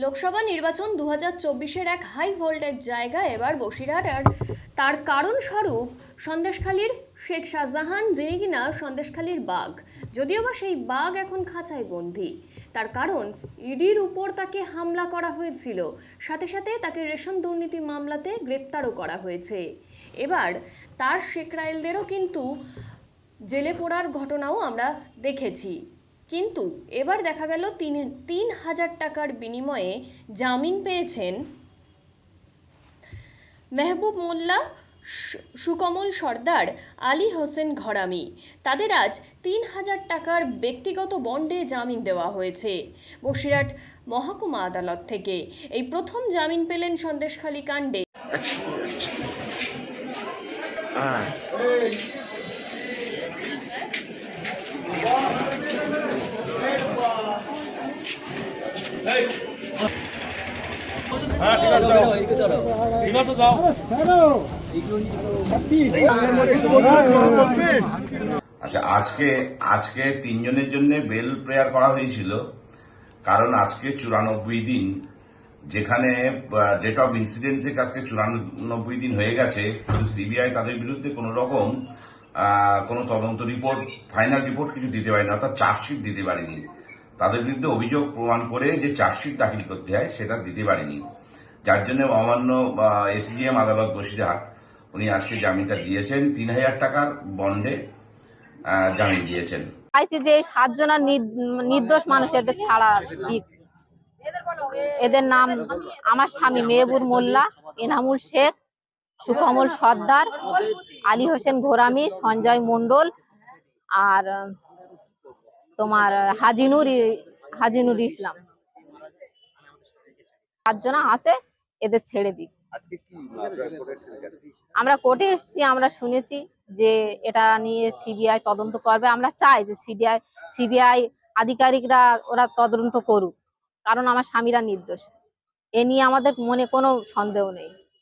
লোকসভা নির্বাচন 2024-এর এক high voltage জায়গা এবার বসিরহাট। আর তার কারণ স্বরূপ সন্দেশখালীর শেখ শাহজাহান, যিনি কিনা সন্দেশখালীর বাঘ, যদিও বা সেই বাঘ এখন খাঁচায় বন্দী। তার কারণ ইডির উপর তাকে হামলা করা হয়েছিল, সাথে সাথে তাকে রেশন দুর্নীতি মামলাতে গ্রেপ্তারও করা হয়েছে। এবার তার শেকরাইলদেরও কিন্তু জেলে পোড়ার ঘটনাও আমরা দেখেছি। কিন্তু এবার দেখা গেল 3,000 টাকার বিনিময়ে জামিন পেয়েছেন মেহবুব মোল্লা, সুকমল সর্দার, আলী হোসেন ঘরামি। তাদের আজ 3,000 টাকার ব্যক্তিগত বন্ডে জামিন দেওয়া হয়েছে বসিরহাট মহকুমা আদালত থেকে। এই প্রথম জামিন পেলেন সন্দেশখালী কাণ্ডে। আচ্ছা, আজকে আজকে তিনজনের জন্য বেল প্রেয়ার করা হয়েছিল, কারণ আজকে 94 দিন, যেখানে ডেট অফ ইনসিডেন্ট থেকে আজকে 94 দিন হয়ে গেছে, কিন্তু সিবিআই তাদের বিরুদ্ধে কোন রকম কোনো তদন্ত রিপোর্ট, ফাইনাল রিপোর্ট কিছু দিতে পারেনি, অর্থাৎ চার্জশিট দিতে পারেনি। তাদের বিরুদ্ধে অভিযোগ প্রমাণ করে যে চার্জশিট দাখিল করতে হয় সেটা দিতে পারেনি, যার জন্য অমান্য এসিজিএম আদালত বসিরহাট উনি আজকে জামিনটা দিয়েছেন। 3,000 টাকার বন্ডে জামিন দিয়েছেন। চাইছি যে 7 জনের নির্দোষ মানুষ এদের ছাড়া দিক। এদের নাম আমার স্বামী মেহবুব মোল্লা, এনামুল শেখ, সুকমল সর্দার, আলী হোসেন ঘরামি, সঞ্জয় মন্ডল আর তোমার হাজিনুর ইসলাম। 7 জন আছে, এদের ছেড়ে দিক। আমরা কোর্টে এসেছি, আমরা শুনেছি যে এটা নিয়ে সিবিআই তদন্ত করবে। আমরা চাই যে সিবিআই আধিকারিকরা ওরা তদন্ত করুক, কারণ আমার স্বামীরা নির্দোষ। এ নিয়ে আমাদের মনে কোনো সন্দেহ নেই।